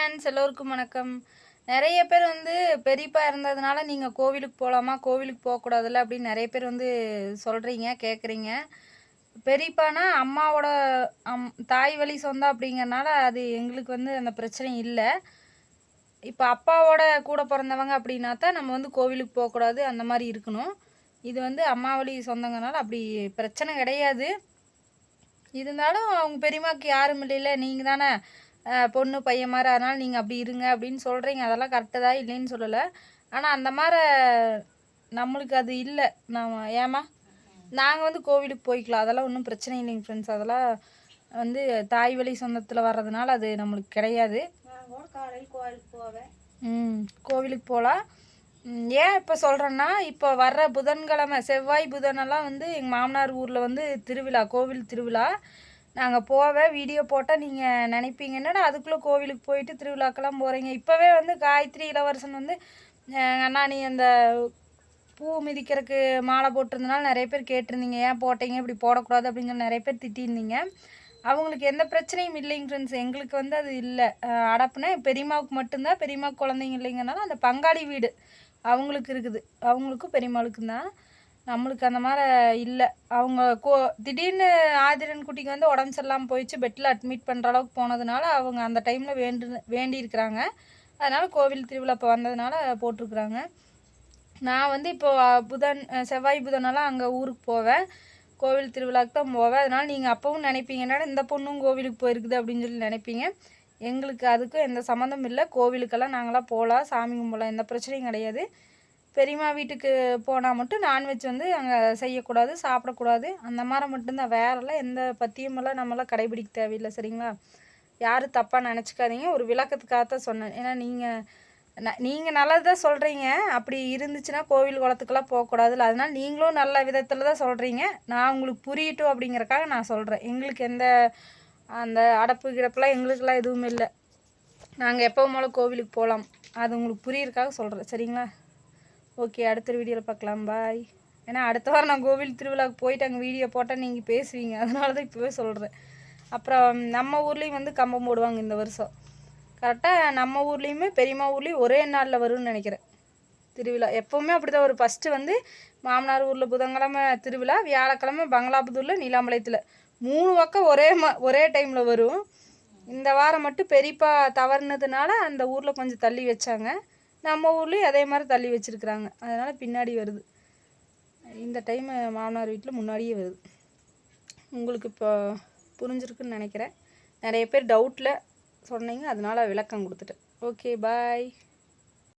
Friends எல்லோருக்கும் வணக்கம். நிறைய பேர் வந்து பெரியப்பா இருந்ததுனால நீங்கள் கோவிலுக்கு போகலாமா, கோவிலுக்கு போகக்கூடாதுல்ல அப்படின்னு நிறைய பேர் வந்து சொல்கிறீங்க, கேட்குறீங்க. பெரியப்பானா அம்மாவோட தாய் வழி சொந்தம் அப்படிங்கிறனால அது எங்களுக்கு வந்து அந்த பிரச்சனை இல்லை. இப்போ அப்பாவோட கூட பிறந்தவங்க அப்படின்னா தான் நம்ம வந்து கோவிலுக்கு போகக்கூடாது, அந்த மாதிரி இருக்கணும். இது வந்து அம்மா வழி சொந்தங்கனால அப்படி பிரச்சனை கிடையாது. இருந்தாலும் அவங்க பெரியம்மாவுக்கு யாரும் இல்லைல்ல, நீங்கள் தானே பொண்ணு பையன் மாதிரி, அதனால் நீங்கள் அப்படி இருங்க அப்படின்னு சொல்கிறீங்க. அதெல்லாம் கரெக்டு தான், இல்லைன்னு சொல்லலை. ஆனால் அந்த மாதிரி நம்மளுக்கு அது இல்லை. நான் ஏமா நாங்கள் வந்து கோவிலுக்கு போய்க்கலாம், அதெல்லாம் ஒன்றும் பிரச்சனை இல்லைங்க ஃப்ரெண்ட்ஸ். அதெல்லாம் வந்து தாய் வழி சொந்தத்தில் வர்றதுனால அது நம்மளுக்கு கிடையாது. கோவிலுக்கு போகலாம். ஏன் இப்போ சொல்கிறேன்னா, இப்போ வர்ற புதன்கிழமை செவ்வாய் புதனெல்லாம் வந்து எங்கள் மாமனார் ஊரில் வந்து திருவிழா, கோவில் திருவிழா. நாங்கள் போவேன், வீடியோ போட்டால் நீங்கள் நினைப்பீங்க என்னடா அதுக்குள்ளே கோவிலுக்கு போயிட்டு திருவிழாக்கெல்லாம் போகிறீங்க. இப்போவே வந்து காயத்ரி இளவரசன் வந்து அண்ணா நீ அந்த பூ மிதிக்கிறதுக்கு மாலை போட்டிருந்தனால நிறைய பேர் கேட்டிருந்தீங்க, ஏன் போட்டீங்க, இப்படி போடக்கூடாது அப்படின்னு சொல்லி நிறைய பேர் திட்டியிருந்தீங்க. அவங்களுக்கு எந்த பிரச்சனையும் இல்லைங்க ஃப்ரெண்ட்ஸ். எங்களுக்கு வந்து அது இல்லை. அடப்புனா பெரியம்மாவுக்கு மட்டும்தான், பெரியம்மாவுக்கு குழந்தைங்க இல்லைங்கனால அந்த பங்காளி வீடு அவங்களுக்கு இருக்குது, அவங்களுக்கும் பெரியம்மாளுக்கும் தான். நம்மளுக்கு அந்த மாதிரி இல்லை. அவங்க திடீர்னு ஆதிரன் குட்டிக்கு வந்து உடம்பு சரியில்லாமல் போயிடுச்சு, பெட்டில் அட்மிட் பண்ணுற அளவுக்கு போனதுனால அவங்க அந்த டைமில் வேண்டியிருக்கிறாங்க. அதனால் கோவில் திருவிழா இப்போ வந்ததுனால போட்டிருக்குறாங்க. நான் வந்து இப்போது செவ்வாய் புதனெல்லாம் அங்கே ஊருக்கு போவேன், கோவில் திருவிழாவுக்கு தான் போவேன். அதனால் நீங்கள் அப்பவும் நினைப்பீங்க என்னடா இந்த பொண்ணும் கோவிலுக்கு போயிருக்குது அப்படின்னு சொல்லி நினைப்பீங்க. எங்களுக்கு அதுக்கும் எந்த சம்மந்தமும் இல்லை. கோவிலுக்கெல்லாம் நாங்களாம் போகலாம், சாமி கும்பிடலாம், எந்த பிரச்சனையும் கிடையாது. பெரியம்மா வீட்டுக்கு போனால் மட்டும் நான்வெஜ் வந்து அங்கே செய்யக்கூடாது, சாப்பிடக்கூடாது, அந்த மாதிரி மட்டும்தான். வேறெல்லாம் எந்த பத்தியமெல்லாம் நம்மளாம் கடைபிடிக்க தேவையில்லை, சரிங்களா? யாரும் தப்பாக நினச்சிக்காதீங்க, ஒரு விளக்கத்துக்காகத்தான் சொன்னேன். ஏன்னா நீங்கள் நல்லது தான் சொல்கிறீங்க. அப்படி இருந்துச்சுன்னா கோவில் குளத்துக்கெல்லாம் போகக்கூடாதுல்ல, அதனால் நீங்களும் நல்ல விதத்தில் தான் சொல்கிறீங்க. நான் உங்களுக்கு புரியட்டும் அப்படிங்கிறக்காக நான் சொல்கிறேன். எங்களுக்கு எந்த அந்த அடப்பு கிடப்பெல்லாம் எங்களுக்கெல்லாம் எதுவும் இல்லை. நாங்கள் எப்போவும் போல் கோவிலுக்கு போகலாம், அது உங்களுக்கு புரியறதுக்காக சொல்கிறேன், சரிங்களா? ஓகே, அடுத்த வீடியோவில் பார்க்கலாம், பாய். ஏன்னா அடுத்த வாரம் நான் கோவில் திருவிழாவுக்கு போயிட்டு அங்கே வீடியோ போட்டால் நீங்கள் பேசுவீங்க, அதனால தான் இப்போவே சொல்கிறேன். அப்புறம் நம்ம ஊர்லேயும் வந்து கம்பம் போடுவாங்க இந்த வருஷம். கரெக்டாக நம்ம ஊர்லேயுமே பெரியம்மா ஊர்லேயும் ஒரே நாளில் வரும்னு நினைக்கிறேன் திருவிழா. எப்போவுமே அப்படி தான். ஒரு ஃபஸ்ட்டு வந்து மாமனார் ஊரில் புதன்கிழமை திருவிழா, வியாழக்கிழமை பங்களாபுதூரில் நீலாம்பாளையத்தில், 3 பக்கம் ஒரே டைமில் வரும். இந்த வாரம் மட்டும் பெரியப்பா தவறுனதுனால அந்த ஊரில் கொஞ்சம் தள்ளி வச்சாங்க. நம்ம ஊர்லேயும் அதே மாதிரி தள்ளி வச்சுருக்குறாங்க, அதனால் பின்னாடி வருது. இந்த டைமு மாமனார் வீட்டில் முன்னாடியே வருது. உங்களுக்கு இப்போ புரிஞ்சிருக்குன்னு நினைக்கிறேன். நிறைய பேர் டவுட்டில் சொன்னீங்க, அதனால் விளக்கம் கொடுத்துட்டேன். ஓகே, பாய்.